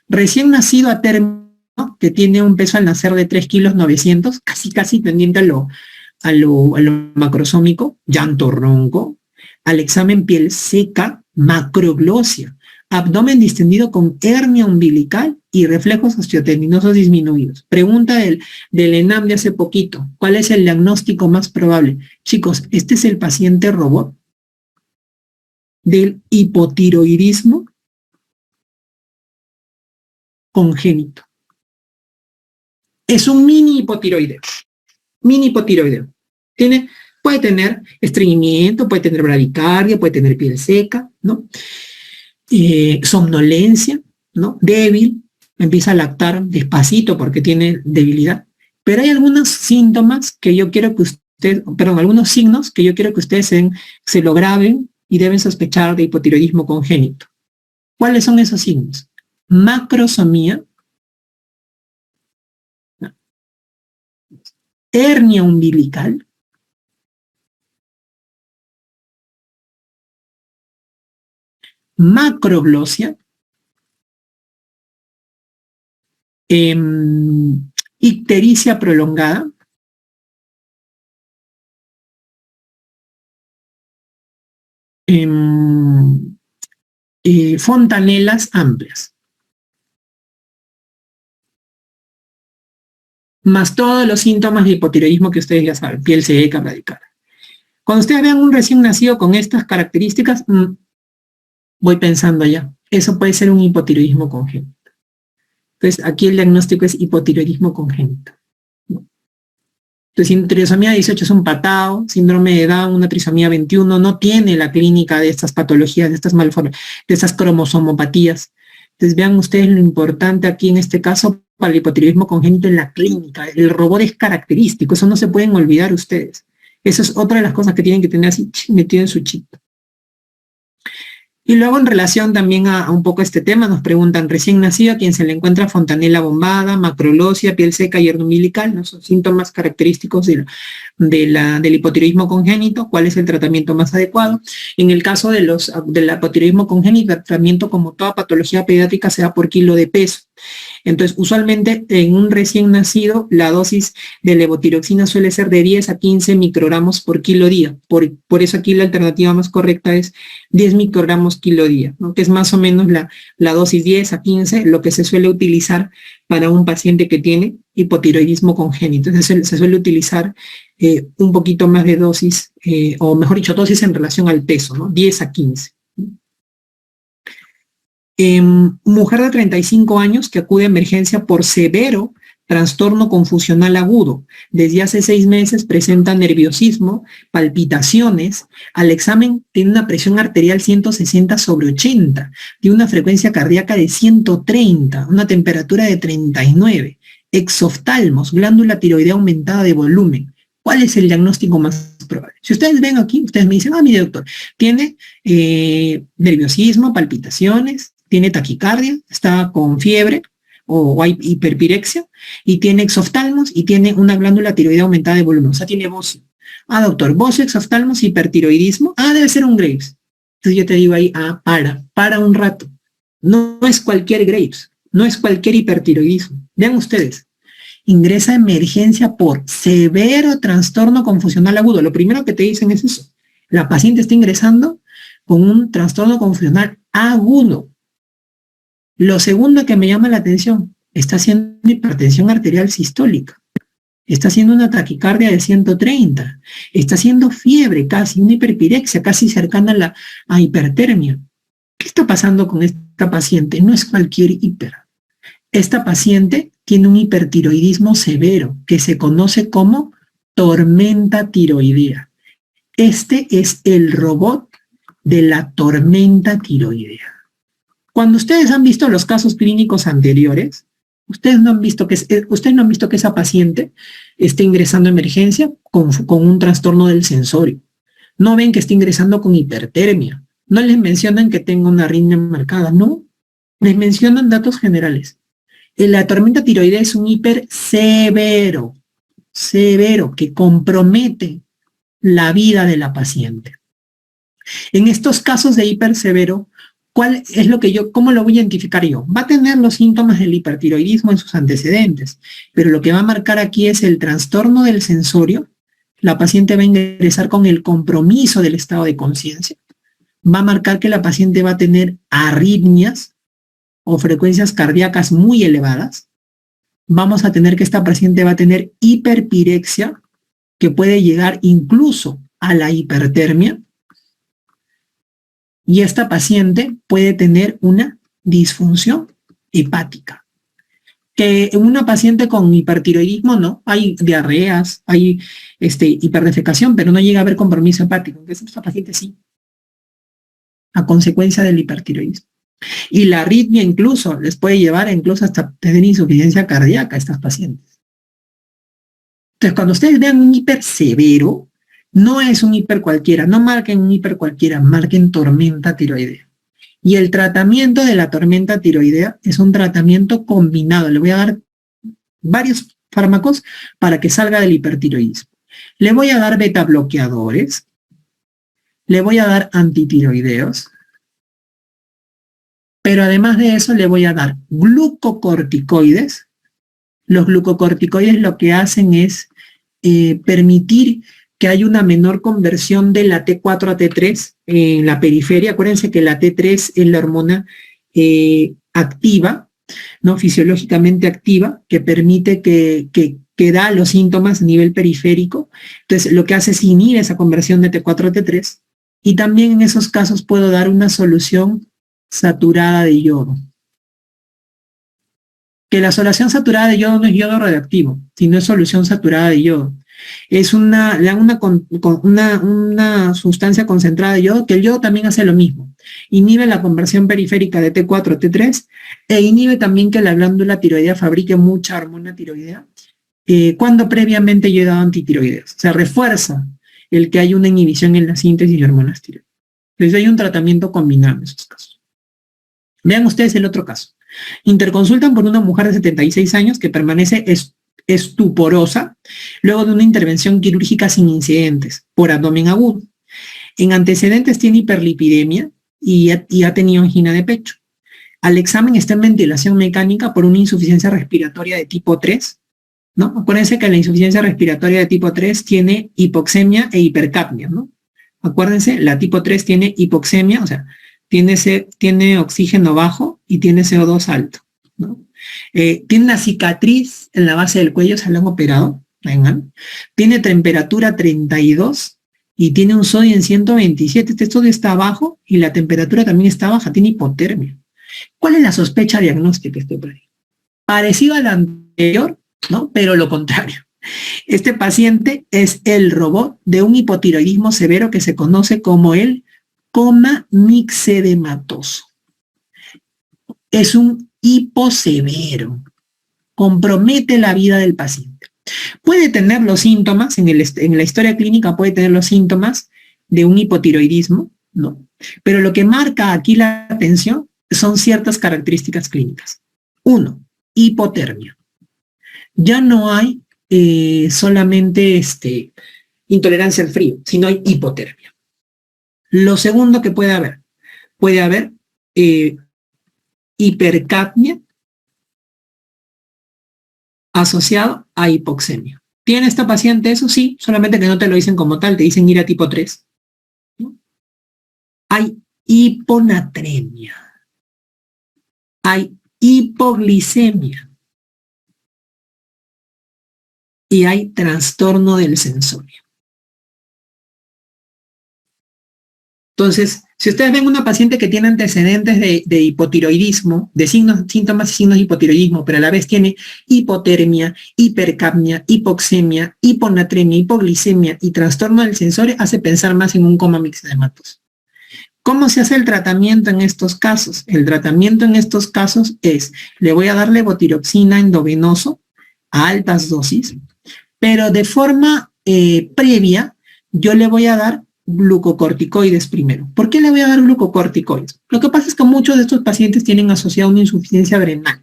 Recién nacido a término, que tiene un peso al nacer de 3,9 kilos, casi tendiente a lo macrosómico, llanto ronco, al examen piel seca, macroglosia, abdomen distendido con hernia umbilical y reflejos osteotendinosos disminuidos. Pregunta del ENAM de hace poquito, ¿cuál es el diagnóstico más probable? Chicos, este es el paciente robot del hipotiroidismo congénito. Es un mini hipotiroideo. Puede tener estreñimiento, puede tener bradicardia, puede tener piel seca, ¿no? Somnolencia, ¿no? Débil, empieza a lactar despacito porque tiene debilidad. Pero hay algunos síntomas que yo quiero que algunos signos que yo quiero que ustedes se lo graben y deben sospechar de hipotiroidismo congénito. ¿Cuáles son esos signos? Macrosomía, hernia umbilical, macroglosia, ictericia prolongada, fontanelas amplias, más todos los síntomas de hipotiroidismo que ustedes ya saben, piel seca, bradicardia. Cuando ustedes vean un recién nacido con estas características, voy pensando ya, eso puede ser un hipotiroidismo congénito. Entonces, aquí el diagnóstico es hipotiroidismo congénito. Entonces, trisomía 18 es un patao, síndrome de Down, una trisomía 21, no tiene la clínica de estas patologías, de estas malformaciones, de estas cromosomopatías. Entonces, vean ustedes lo importante aquí en este caso para el hipotiroidismo congénito en la clínica. El robot es característico, eso no se pueden olvidar ustedes. Eso es otra de las cosas que tienen que tener así metido en su chip. Y luego en relación también a un poco este tema, nos preguntan, recién nacido, a quien se le encuentra fontanela bombada, macroglosia, piel seca y hernia umbilical, ¿no? Son síntomas característicos del hipotiroidismo congénito. ¿Cuál es el tratamiento más adecuado? En el caso del hipotiroidismo congénito, el tratamiento, como toda patología pediátrica, se da por kilo de peso. Entonces, usualmente en un recién nacido, la dosis de levotiroxina suele ser de 10 a 15 microgramos por kilo día. Por eso aquí la alternativa más correcta es 10 microgramos kilo día, ¿no? Que es más o menos la dosis 10 a 15, lo que se suele utilizar para un paciente que tiene hipotiroidismo congénito. Entonces, se suele utilizar un poquito más de dosis, o mejor dicho, dosis en relación al peso, ¿no? 10 a 15. Mujer de 35 años que acude a emergencia por severo trastorno confusional agudo. Desde hace 6 meses presenta nerviosismo, palpitaciones. Al examen tiene una presión arterial 160/80, tiene una frecuencia cardíaca de 130, una temperatura de 39. Exoftalmos, glándula tiroidea aumentada de volumen. ¿Cuál es el diagnóstico más probable? Si ustedes ven aquí, ustedes me dicen, mire doctor, tiene nerviosismo, palpitaciones, tiene taquicardia, está con fiebre o hay hiperpirexia, y tiene exoftalmos y tiene una glándula tiroidea aumentada de volumen, o sea, tiene bocio. Doctor, bocio, exoftalmos, hipertiroidismo, debe ser un Graves. Entonces yo te digo ahí, para un rato. No es cualquier Graves, no es cualquier hipertiroidismo. Vean ustedes, ingresa a emergencia por severo trastorno confusional agudo. Lo primero que te dicen es eso. La paciente está ingresando con un trastorno confusional agudo. Lo segundo que me llama la atención, está haciendo hipertensión arterial sistólica, está haciendo una taquicardia de 130, está haciendo fiebre casi, una hiperpirexia casi cercana a hipertermia. ¿Qué está pasando con esta paciente? No es cualquier hiper. Esta paciente tiene un hipertiroidismo severo que se conoce como tormenta tiroidea. Este es el robot de la tormenta tiroidea. Cuando ustedes han visto los casos clínicos anteriores, ustedes no han visto que esa paciente esté ingresando a emergencia con un trastorno del sensorio. No ven que esté ingresando con hipertermia. No les mencionan que tenga una arritmia marcada. No, les mencionan datos generales. La tormenta tiroidea es un hiper severo, que compromete la vida de la paciente. En estos casos de hipersevero, ¿Cuál es lo que cómo lo voy a identificar yo? Va a tener los síntomas del hipertiroidismo en sus antecedentes, pero lo que va a marcar aquí es el trastorno del sensorio. La paciente va a ingresar con el compromiso del estado de conciencia. Va a marcar que la paciente va a tener arritmias o frecuencias cardíacas muy elevadas. Vamos a tener que esta paciente va a tener hiperpirexia, que puede llegar incluso a la hipertermia. Y esta paciente puede tener una disfunción hepática. Que en una paciente con hipertiroidismo no, hay diarreas, hay hiperdefecación, pero no llega a haber compromiso hepático. Entonces, esta paciente sí, a consecuencia del hipertiroidismo. Y la arritmia incluso les puede llevar incluso hasta tener insuficiencia cardíaca a estas pacientes. Entonces, cuando ustedes vean un hiper severo, no es un hiper cualquiera, no marquen un hiper cualquiera, marquen tormenta tiroidea. Y el tratamiento de la tormenta tiroidea es un tratamiento combinado. Le voy a dar varios fármacos para que salga del hipertiroidismo. Le voy a dar beta bloqueadores, le voy a dar antitiroideos, pero además de eso le voy a dar glucocorticoides. Los glucocorticoides lo que hacen es permitir que haya una menor conversión de la T4 a T3 en la periferia. Acuérdense que la T3 es la hormona activa, ¿no? Fisiológicamente activa, que permite que da los síntomas a nivel periférico. Entonces, lo que hace es inhibir esa conversión de T4 a T3. Y también en esos casos puedo dar una solución saturada de yodo. Que la solución saturada de yodo no es yodo radioactivo, sino es solución saturada de yodo. Es una sustancia concentrada de yodo, que el yodo también hace lo mismo. Inhibe la conversión periférica de T4 a T3 e inhibe también que la glándula tiroidea fabrique mucha hormona tiroidea cuando previamente yo he dado antitiroideos. O sea, refuerza el que hay una inhibición en la síntesis de hormonas tiroideas. Entonces hay un tratamiento combinado en esos casos. Vean ustedes el otro caso. Interconsultan por una mujer de 76 años que permanece estuporosa luego de una intervención quirúrgica sin incidentes por abdomen agudo. En antecedentes tiene hiperlipidemia y ha tenido angina de pecho. Al examen está en ventilación mecánica por una insuficiencia respiratoria de tipo 3, ¿no? Acuérdense que la insuficiencia respiratoria de tipo 3 tiene hipoxemia e hipercapnia, ¿no? Acuérdense, la tipo 3 tiene hipoxemia, o sea, tiene oxígeno bajo y tiene CO2 alto, ¿no? Tiene una cicatriz en la base del cuello, se la han operado, vengan. Tiene temperatura 32 y tiene un sodio en 127. Este sodio está bajo y la temperatura también está baja, tiene hipotermia. ¿Cuál es la sospecha diagnóstica? Parecido al anterior, ¿no? Pero lo contrario. Este paciente es el robot de un hipotiroidismo severo que se conoce como el coma mixedematoso. Es un hiposevero, compromete la vida del paciente. Puede tener los síntomas, en la historia clínica puede tener los síntomas de un hipotiroidismo, ¿no? Pero lo que marca aquí la atención son ciertas características clínicas. 1, hipotermia. Ya no hay solamente intolerancia al frío, sino hay hipotermia. Lo segundo que puede haber hipercapnia asociado a hipoxemia. ¿Tiene esta paciente eso? Sí, solamente que no te lo dicen como tal, te dicen ir a tipo 3. ¿No? Hay hiponatremia. Hay hipoglicemia. Y hay trastorno del sensorio. Entonces, si ustedes ven una paciente que tiene antecedentes de hipotiroidismo, de síntomas y signos de hipotiroidismo, pero a la vez tiene hipotermia, hipercapnia, hipoxemia, hiponatremia, hipoglicemia y trastorno del sensorio, hace pensar más en un coma mixedematoso. ¿Cómo se hace el tratamiento en estos casos? El tratamiento en estos casos es, le voy a dar levotiroxina endovenoso a altas dosis, pero de forma previa, yo le voy a dar glucocorticoides primero. ¿Por qué le voy a dar glucocorticoides? Lo que pasa es que muchos de estos pacientes tienen asociada una insuficiencia adrenal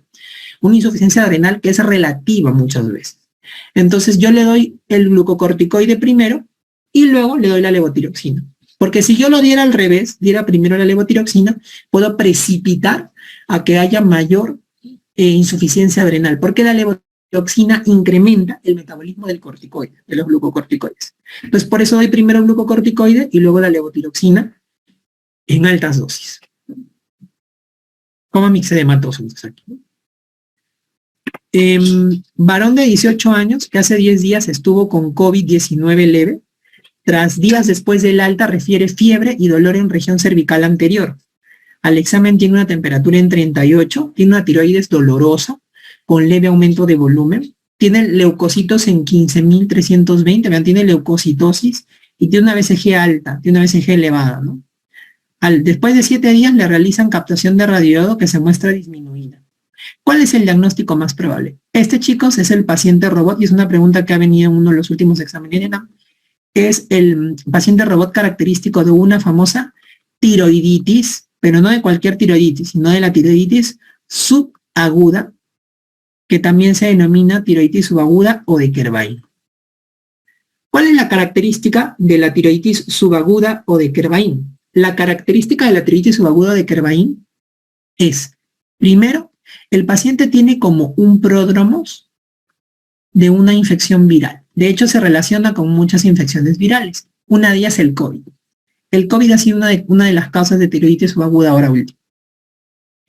que es relativa muchas veces. Entonces yo le doy el glucocorticoide primero y luego le doy la levotiroxina. Porque si yo lo diera al revés, diera primero la levotiroxina, puedo precipitar a que haya mayor insuficiencia adrenal, porque la levotiroxina incrementa el metabolismo del corticoide, de los glucocorticoides. Entonces, por eso doy primero el glucocorticoide y luego la levotiroxina en altas dosis. Como mixedematosos aquí. Varón de 18 años que hace 10 días estuvo con COVID-19 leve, tras días después del alta refiere fiebre y dolor en región cervical anterior. Al examen tiene una temperatura en 38, tiene una tiroides dolorosa con leve aumento de volumen, tiene leucocitos en 15.320, vean, tiene leucocitosis y tiene una BCG alta, tiene una BCG elevada, ¿no? Después de 7 días le realizan captación de radioiodo que se muestra disminuida. ¿Cuál es el diagnóstico más probable? Este, chicos, es el paciente robot y es una pregunta que ha venido en uno de los últimos exámenes de ENAM. Es el paciente robot característico de una famosa tiroiditis, pero no de cualquier tiroiditis, sino de la tiroiditis subaguda, que también se denomina tiroiditis subaguda o de Kervain. ¿Cuál es la característica de la tiroiditis subaguda o de Kervain? La característica de la tiroiditis subaguda de Kervain es, primero, el paciente tiene como un pródromo de una infección viral. De hecho, se relaciona con muchas infecciones virales. Una de ellas es el COVID. El COVID ha sido una de las causas de tiroiditis subaguda ahora último.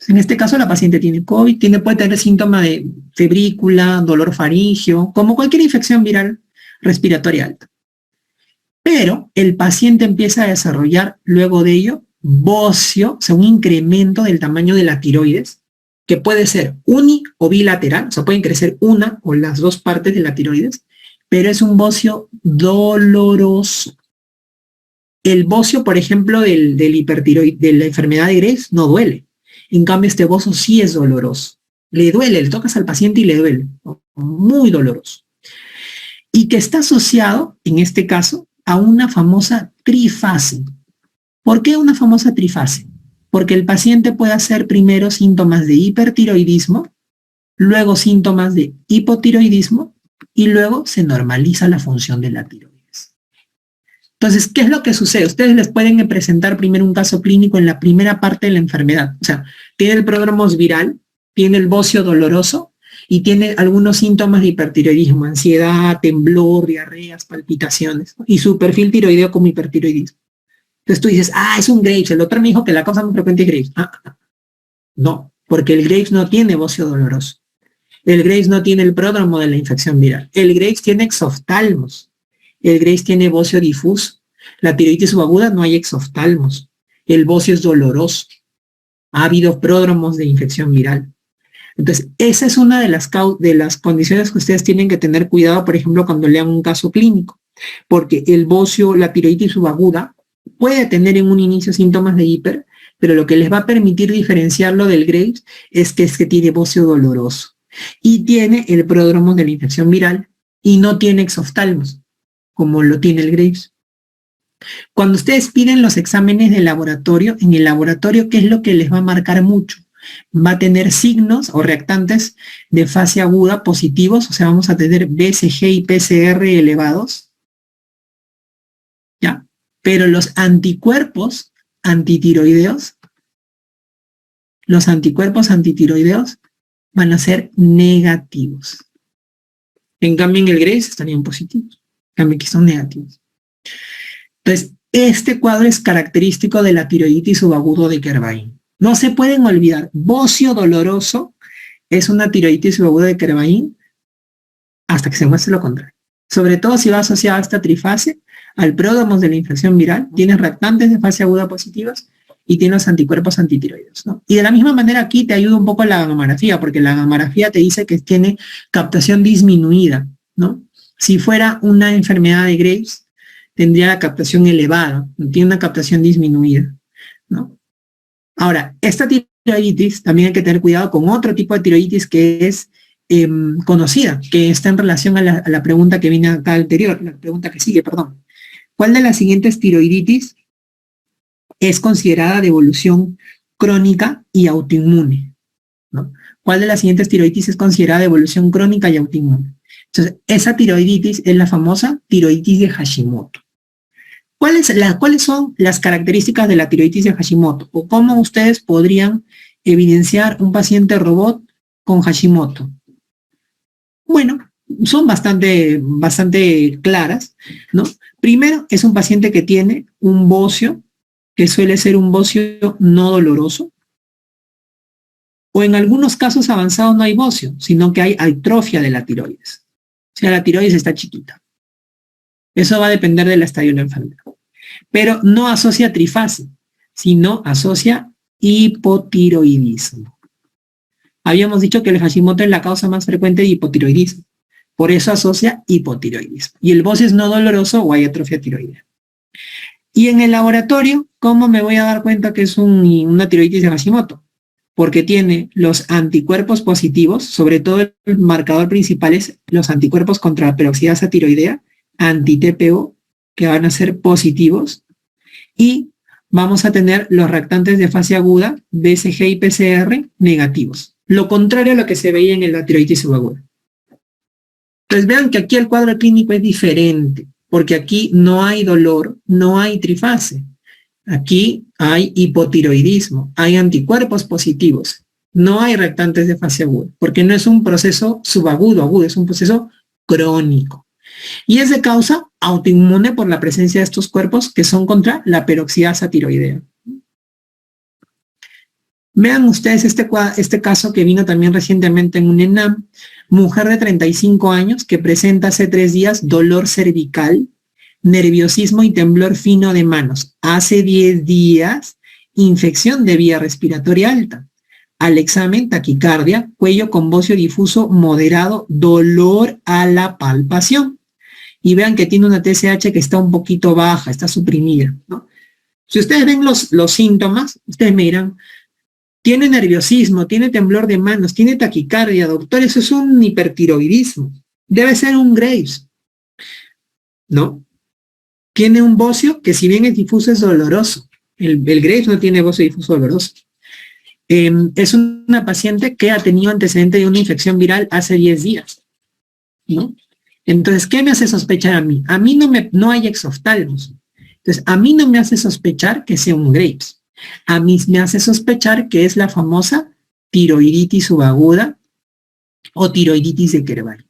En este caso, la paciente tiene COVID, puede tener síntomas de febrícula, dolor faríngeo, como cualquier infección viral respiratoria alta. Pero el paciente empieza a desarrollar luego de ello bocio, o sea, un incremento del tamaño de la tiroides, que puede ser uni o bilateral, o sea, pueden crecer una o las dos partes de la tiroides, pero es un bocio doloroso. El bocio, por ejemplo, del hipertiroid, de la enfermedad de Graves, no duele. En cambio, este bocio sí es doloroso. Le duele, le tocas al paciente y le duele. Muy doloroso. Y que está asociado, en este caso, a una famosa trifase. ¿Por qué una famosa trifase? Porque el paciente puede hacer primero síntomas de hipertiroidismo, luego síntomas de hipotiroidismo y luego se normaliza la función de la tiroides. Entonces, ¿qué es lo que sucede? Ustedes les pueden presentar primero un caso clínico en la primera parte de la enfermedad. O sea, tiene el pródromo viral, tiene el bocio doloroso y tiene algunos síntomas de hipertiroidismo, ansiedad, temblor, diarreas, palpitaciones, ¿no? Y su perfil tiroideo como hipertiroidismo. Entonces tú dices, es un Graves, el doctor me dijo que la causa más frecuente es Graves. No, porque el Graves no tiene bocio doloroso. El Graves no tiene el pródromo de la infección viral. El Graves tiene exoftalmos. El Graves tiene bocio difuso. La tiroiditis subaguda no hay exoftalmos. El bocio es doloroso. Ha habido pródromos de infección viral. Entonces, esa es una de las condiciones que ustedes tienen que tener cuidado, por ejemplo, cuando lean un caso clínico. Porque el bocio, la tiroiditis subaguda, puede tener en un inicio síntomas de hiper, pero lo que les va a permitir diferenciarlo del Graves es que tiene bocio doloroso y tiene el pródromo de la infección viral y no tiene exoftalmos, como lo tiene el Graves. Cuando ustedes piden los exámenes de laboratorio, en el laboratorio, ¿qué es lo que les va a marcar mucho? Va a tener signos o reactantes de fase aguda positivos, o sea, vamos a tener BCG y PCR elevados, ¿ya? Pero los anticuerpos antitiroideos van a ser negativos. En cambio, en el Graves estarían positivos. En cambio, aquí son negativos. Entonces, este cuadro es característico de la tiroiditis subagudo de Kervain. No se pueden olvidar, bocio doloroso es una tiroiditis subaguda de Kervain hasta que se muestre lo contrario. Sobre todo si va asociada a esta trifase, al pródromo de la infección viral, tienes reactantes de fase aguda positivas y tienes anticuerpos antitiroideos, ¿no? Y de la misma manera aquí te ayuda un poco la gamografía, porque la gamografía te dice que tiene captación disminuida, ¿no? Si fuera una enfermedad de Graves, tendría la captación elevada, tiene una captación disminuida, ¿no? Ahora, esta tiroiditis también hay que tener cuidado con otro tipo de tiroiditis que es conocida, que está en relación a la pregunta que viene acá anterior, la pregunta que sigue, perdón. ¿Cuál de las siguientes tiroiditis es considerada de evolución crónica y autoinmune? ¿No? ¿Cuál de las siguientes tiroiditis es considerada de evolución crónica y autoinmune? Entonces, esa tiroiditis es la famosa tiroiditis de Hashimoto. ¿Cuáles son las características de la tiroiditis de Hashimoto? ¿O cómo ustedes podrían evidenciar un paciente robot con Hashimoto? Bueno, son bastante claras, ¿no? Primero, es un paciente que tiene un bocio, que suele ser un bocio no doloroso, o en algunos casos avanzados no hay bocio, sino que hay atrofia de la tiroides. O sea, la tiroides está chiquita. Eso va a depender del estadio de la enfermedad. Pero no asocia trifase, sino asocia hipotiroidismo. Habíamos dicho que el Hashimoto es la causa más frecuente de hipotiroidismo. Por eso asocia hipotiroidismo. Y el bocio es no doloroso o hay atrofia tiroidea. Y en el laboratorio, ¿cómo me voy a dar cuenta que es una tiroiditis de Hashimoto? Porque tiene los anticuerpos positivos, sobre todo el marcador principal es los anticuerpos contra la peroxidasa tiroidea, anti-TPO, que van a ser positivos, y vamos a tener los reactantes de fase aguda, BCG y PCR, negativos. Lo contrario a lo que se veía en la tiroiditis subaguda. Entonces vean que aquí el cuadro clínico es diferente, porque aquí no hay dolor, no hay trifase. Aquí hay hipotiroidismo, hay anticuerpos positivos, no hay reactantes de fase aguda, porque no es un proceso subagudo, agudo, es un proceso crónico. Y es de causa autoinmune por la presencia de estos cuerpos que son contra la peroxidasa tiroidea. Vean ustedes este caso que vino también recientemente en un ENAM, mujer de 35 años que presenta hace 3 días dolor cervical, nerviosismo y temblor fino de manos. Hace 10 días, infección de vía respiratoria alta. Al examen, taquicardia, cuello con bocio difuso moderado, dolor a la palpación. Y vean que tiene una TSH que está un poquito baja, está suprimida, ¿no? Si ustedes ven los síntomas, ustedes me dirán, tiene nerviosismo, tiene temblor de manos, tiene taquicardia, doctor, eso es un hipertiroidismo. Debe ser un Graves, ¿no? Tiene un bocio que si bien es difuso es doloroso. El Graves no tiene bocio difuso doloroso. Es una paciente que ha tenido antecedente de una infección viral hace 10 días, ¿no? Entonces, ¿qué me hace sospechar a mí? A mí no hay exoftalmos. Entonces, a mí no me hace sospechar que sea un Graves. A mí me hace sospechar que es la famosa tiroiditis subaguda o tiroiditis de Kerber.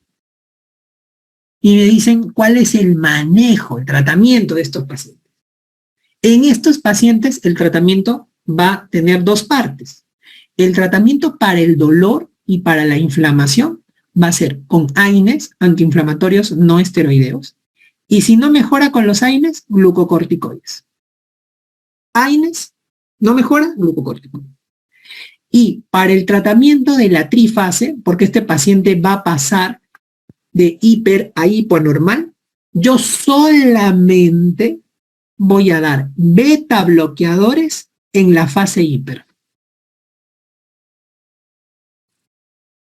Y me dicen, ¿cuál es el manejo, el tratamiento de estos pacientes? En estos pacientes, el tratamiento va a tener 2 partes. El tratamiento para el dolor y para la inflamación va a ser con AINES, antiinflamatorios no esteroideos, y si no mejora con los AINES, glucocorticoides. AINES no mejora, glucocorticoides. Y para el tratamiento de la trifase, porque este paciente va a pasar de hiper a hiponormal, yo solamente voy a dar beta bloqueadores en la fase hiper.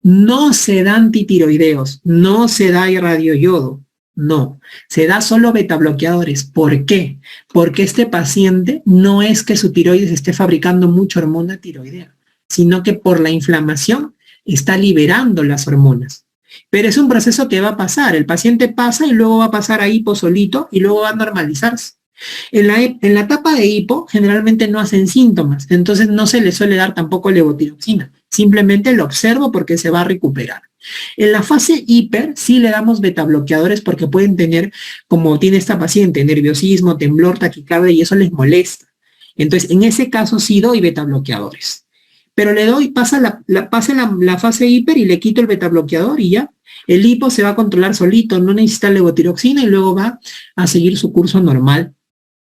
No se da antitiroideos, no se da radioyodo, no, se da solo beta bloqueadores. ¿Por qué? Porque este paciente no es que su tiroides esté fabricando mucha hormona tiroidea, sino que por la inflamación está liberando las hormonas. Pero es un proceso que va a pasar, el paciente pasa y luego va a pasar a hipo solito y luego va a normalizarse. En la etapa de hipo generalmente no hacen síntomas, entonces no se le suele dar tampoco levotiroxina, simplemente lo observo porque se va a recuperar. En la fase hiper sí le damos beta bloqueadores porque pueden tener, como tiene esta paciente, nerviosismo, temblor, taquicardia y eso les molesta. Entonces en ese caso sí doy beta bloqueadores. Pero le doy, pasa la fase hiper y le quito el beta bloqueador y ya. El hipo se va a controlar solito, no necesita levotiroxina y luego va a seguir su curso normal.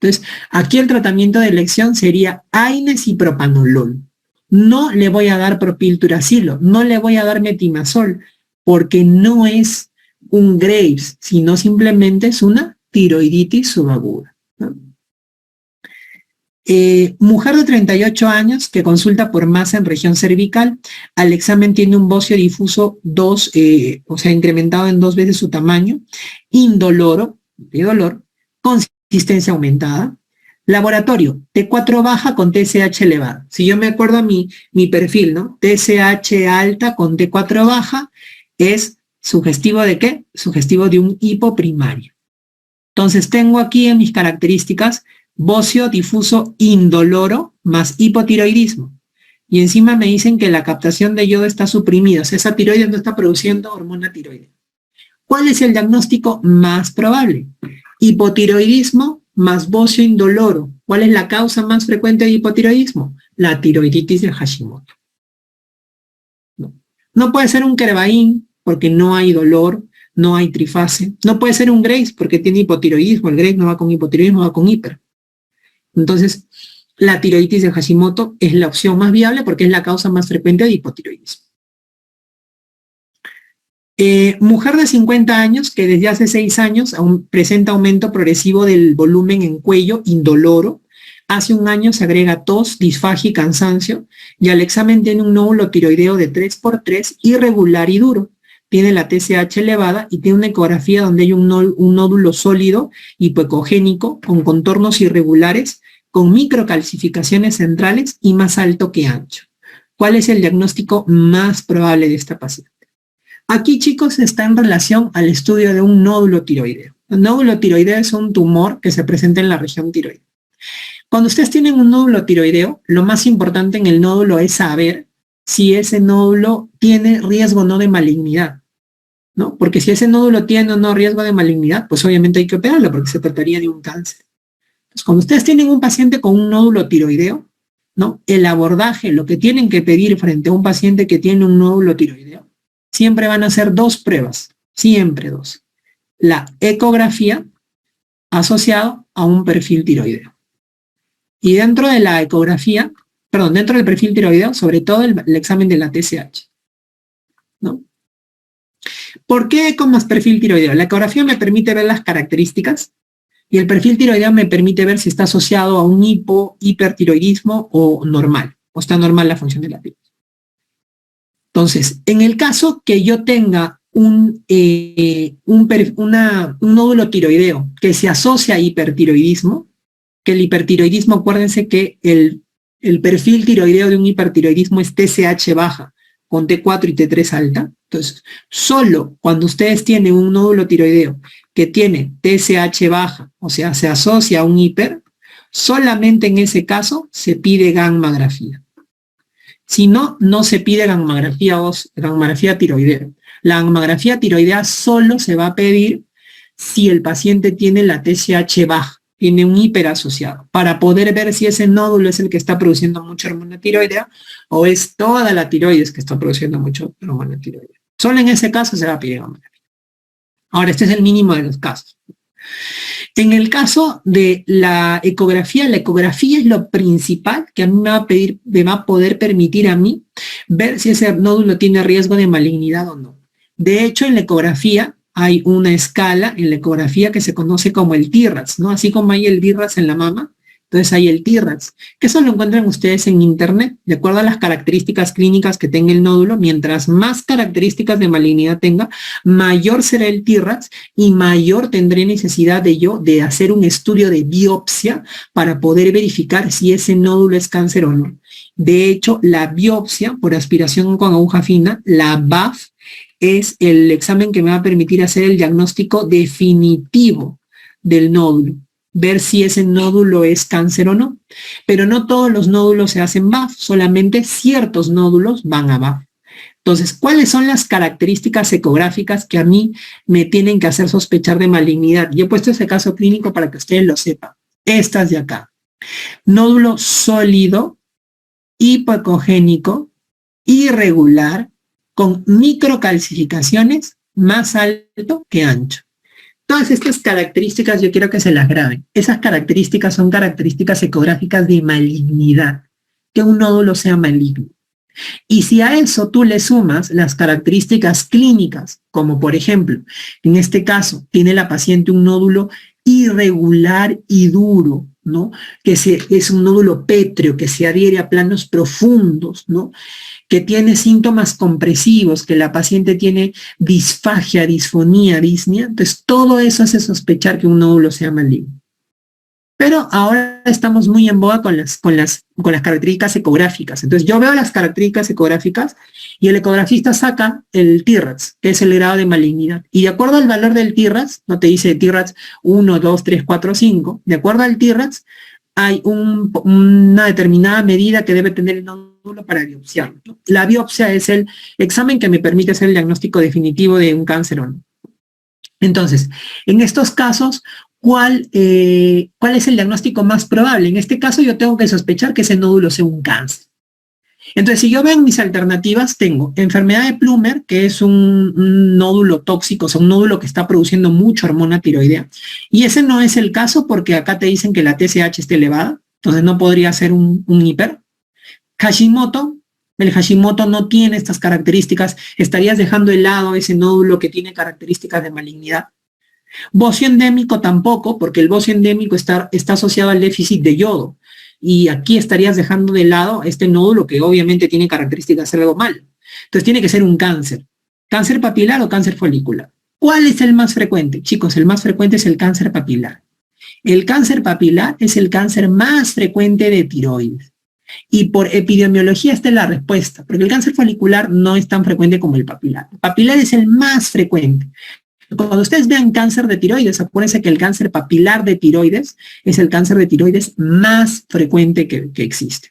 Entonces, aquí el tratamiento de elección sería AINES y propanolol. No le voy a dar propilturacilo, no le voy a dar metimazol, porque no es un Graves, sino simplemente es una tiroiditis subaguda, ¿no? Mujer de 38 años que consulta por masa en región cervical, al examen tiene un bocio difuso o sea, incrementado en 2 veces su tamaño, indoloro, de dolor, consistencia aumentada. Laboratorio, T4 baja con TSH elevada. Si yo me acuerdo a mi perfil, ¿no? TSH alta con T4 baja es sugestivo de ¿qué? Sugestivo de un hipoprimario. Entonces tengo aquí en mis características bocio difuso indoloro más hipotiroidismo. Y encima me dicen que la captación de yodo está suprimida, o sea, esa tiroides no está produciendo hormona tiroidea. ¿Cuál es el diagnóstico más probable? Hipotiroidismo más bocio indoloro. ¿Cuál es la causa más frecuente de hipotiroidismo? La tiroiditis de Hashimoto. No puede ser un Kerebaín porque no hay dolor, no hay trifase. No puede ser un Graves porque tiene hipotiroidismo. El Graves no va con hipotiroidismo, va con hiper. Entonces, la tiroiditis de Hashimoto es la opción más viable porque es la causa más frecuente de hipotiroidismo. Mujer de 50 años que desde hace 6 años presenta aumento progresivo del volumen en cuello indoloro. Hace un año se agrega tos, disfagia y cansancio, y al examen tiene un nódulo tiroideo de 3x3 irregular y duro. Tiene la TSH elevada y tiene una ecografía donde hay un nódulo sólido hipoecogénico con contornos irregulares, con microcalcificaciones centrales y más alto que ancho. ¿Cuál es el diagnóstico más probable de esta paciente? Aquí, chicos, está en relación al estudio de un nódulo tiroideo. El nódulo tiroideo es un tumor que se presenta en la región tiroidea. Cuando ustedes tienen un nódulo tiroideo, lo más importante en el nódulo es saber si ese nódulo tiene riesgo o no de malignidad, ¿no? Porque si ese nódulo tiene o no riesgo de malignidad, pues obviamente hay que operarlo porque se trataría de un cáncer. Entonces, cuando ustedes tienen un paciente con un nódulo tiroideo, ¿no? El abordaje, lo que tienen que pedir frente a un paciente que tiene un nódulo tiroideo, siempre van a ser 2 pruebas, siempre 2. La ecografía asociado a un perfil tiroideo. Y dentro de la ecografía, dentro del perfil tiroideo, sobre todo el examen de la TSH, ¿no? ¿Por qué eco más perfil tiroideo? La ecografía me permite ver las características y el perfil tiroideo me permite ver si está asociado a un hipertiroidismo o normal, o está normal la función de la tiroides. Entonces, en el caso que yo tenga un nódulo tiroideo que se asocia a hipertiroidismo, que el hipertiroidismo, acuérdense que el perfil tiroideo de un hipertiroidismo es TSH baja con T4 y T3 alta. Entonces, solo cuando ustedes tienen un nódulo tiroideo que tiene TSH baja, o sea, se asocia a un hiper, solamente en ese caso se pide gammagrafía. Si no, no se pide gammagrafía tiroidea. La gammagrafía tiroidea solo se va a pedir si el paciente tiene la TSH baja, tiene un hiper asociado, para poder ver si ese nódulo es el que está produciendo mucha hormona tiroidea o es toda la tiroides que está produciendo mucha hormona tiroidea. Solo en ese caso se va a pedir gammagrafía. Ahora, este es el mínimo de los casos. En el caso de la ecografía es lo principal que a mí me va a poder permitir a mí ver si ese nódulo tiene riesgo de malignidad o no. De hecho, en la ecografía hay una escala en la ecografía que se conoce como el TIRADS, ¿no? Así como hay el BIRADS en la mama, entonces hay el TIRADS, que eso lo encuentran ustedes en internet, de acuerdo a las características clínicas que tenga el nódulo. Mientras más características de malignidad tenga, mayor será el TIRADS y mayor tendré necesidad de hacer un estudio de biopsia para poder verificar si ese nódulo es cáncer o no. De hecho, la biopsia por aspiración con aguja fina, la BAF, es el examen que me va a permitir hacer el diagnóstico definitivo del nódulo, ver si ese nódulo es cáncer o no. Pero no todos los nódulos se hacen BAF, solamente ciertos nódulos van a BAF. Entonces, ¿cuáles son las características ecográficas que a mí me tienen que hacer sospechar de malignidad? Yo he puesto ese caso clínico para que ustedes lo sepan. Estas de acá. Nódulo sólido, hipoecogénico, irregular, con microcalcificaciones, más alto que ancho. Todas estas características yo quiero que se las graben. Esas características son características ecográficas de malignidad, que un nódulo sea maligno. Y si a eso tú le sumas las características clínicas, como por ejemplo, en este caso, tiene la paciente un nódulo irregular y duro, ¿no? Es un nódulo pétreo que se adhiere a planos profundos, ¿no? Que tiene síntomas compresivos, que la paciente tiene disfagia, disfonía, disnea. Entonces, todo eso hace sospechar que un nódulo sea maligno. Pero ahora estamos muy en boga con las características ecográficas. Entonces yo veo las características ecográficas y el ecografista saca el TRACS, que es el grado de malignidad. Y de acuerdo al valor del TRACS, no te dice TRACS 1, 2, 3, 4, 5, de acuerdo al TRACS hay una determinada medida que debe tener el nódulo para biopsiarlo, ¿no? La biopsia es el examen que me permite hacer el diagnóstico definitivo de un cáncer o no. Entonces, en estos casos, ¿cuál es el diagnóstico más probable? En este caso yo tengo que sospechar que ese nódulo sea un cáncer. Entonces, si yo veo en mis alternativas, tengo enfermedad de Plummer, que es un nódulo tóxico, o sea, un nódulo que está produciendo mucha hormona tiroidea. Y ese no es el caso porque acá te dicen que la TSH está elevada, entonces no podría ser un hiper. Hashimoto, el Hashimoto no tiene estas características, estarías dejando de lado ese nódulo que tiene características de malignidad. Bocio endémico tampoco, porque el bocio endémico está asociado al déficit de yodo. Y aquí estarías dejando de lado este nódulo que obviamente tiene características de algo mal. Entonces tiene que ser un cáncer. ¿Cáncer papilar o cáncer folicular? ¿Cuál es el más frecuente? Chicos, el más frecuente es el cáncer papilar. El cáncer papilar es el cáncer más frecuente de tiroides. Y por epidemiología esta es la respuesta, porque el cáncer folicular no es tan frecuente como el papilar. El papilar es el más frecuente. Cuando ustedes vean cáncer de tiroides, acuérdense que el cáncer papilar de tiroides es el cáncer de tiroides más frecuente que existe.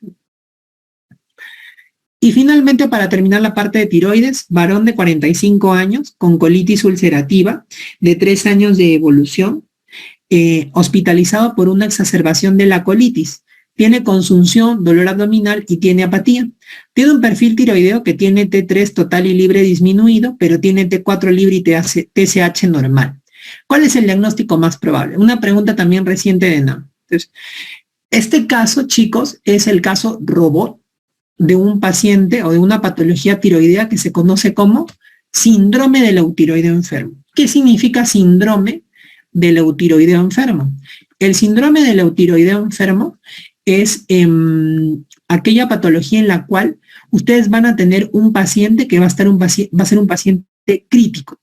Y finalmente, para terminar la parte de tiroides, varón de 45 años con colitis ulcerativa de 3 años de evolución, hospitalizado por una exacerbación de la colitis. Tiene consunción, dolor abdominal y tiene apatía. Tiene un perfil tiroideo que tiene T3 total y libre disminuido, pero tiene T4 libre y TSH normal. ¿Cuál es el diagnóstico más probable? Una pregunta también reciente de NAM. Entonces, este caso, chicos, es el caso robot de un paciente o de una patología tiroidea que se conoce como síndrome del eutiroideo enfermo. ¿Qué significa síndrome del eutiroideo enfermo? El síndrome del eutiroideo enfermo es aquella patología en la cual ustedes van a tener un paciente que va a ser un paciente crítico.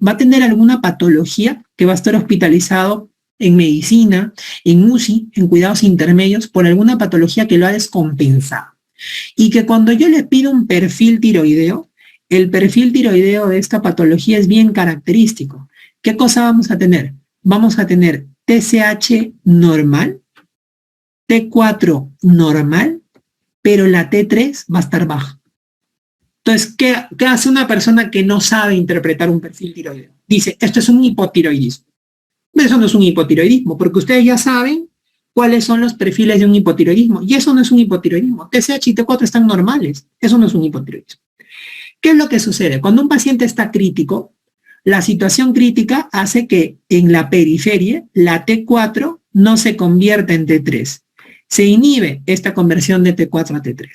Va a tener alguna patología que va a estar hospitalizado en medicina, en UCI, en cuidados intermedios, por alguna patología que lo ha descompensado. Y que cuando yo le pido un perfil tiroideo, el perfil tiroideo de esta patología es bien característico. ¿Qué cosa vamos a tener? Vamos a tener TSH normal, T4 normal, pero la T3 va a estar baja. Entonces, ¿qué hace una persona que no sabe interpretar un perfil tiroideo? Dice, esto es un hipotiroidismo. Eso no es un hipotiroidismo, porque ustedes ya saben cuáles son los perfiles de un hipotiroidismo, y eso no es un hipotiroidismo. TSH y T4 están normales, eso no es un hipotiroidismo. ¿Qué es lo que sucede? Cuando un paciente está crítico, la situación crítica hace que en la periferia la T4 no se convierta en T3. Se inhibe esta conversión de T4 a T3.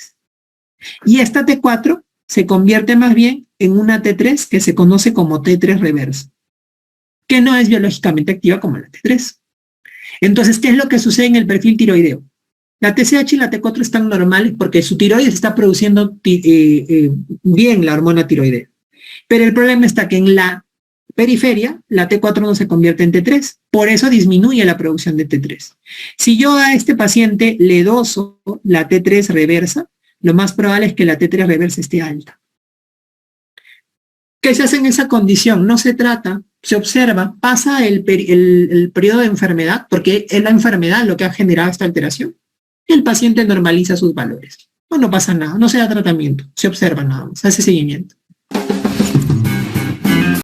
Y esta T4 se convierte más bien en una T3 que se conoce como T3 reversa, que no es biológicamente activa como la T3. Entonces, ¿qué es lo que sucede en el perfil tiroideo? La TSH y la T4 están normales porque su tiroides está produciendo bien la hormona tiroidea. Pero el problema está que en la periferia, la T4 no se convierte en T3, por eso disminuye la producción de T3. Si yo a este paciente le doso la T3 reversa, lo más probable es que la T3 reversa esté alta. ¿Qué se hace en esa condición? No se trata, se observa, pasa el periodo de enfermedad, porque es la enfermedad lo que ha generado esta alteración. El paciente normaliza sus valores. No pasa nada, no se da tratamiento, se observa nada más, se hace seguimiento.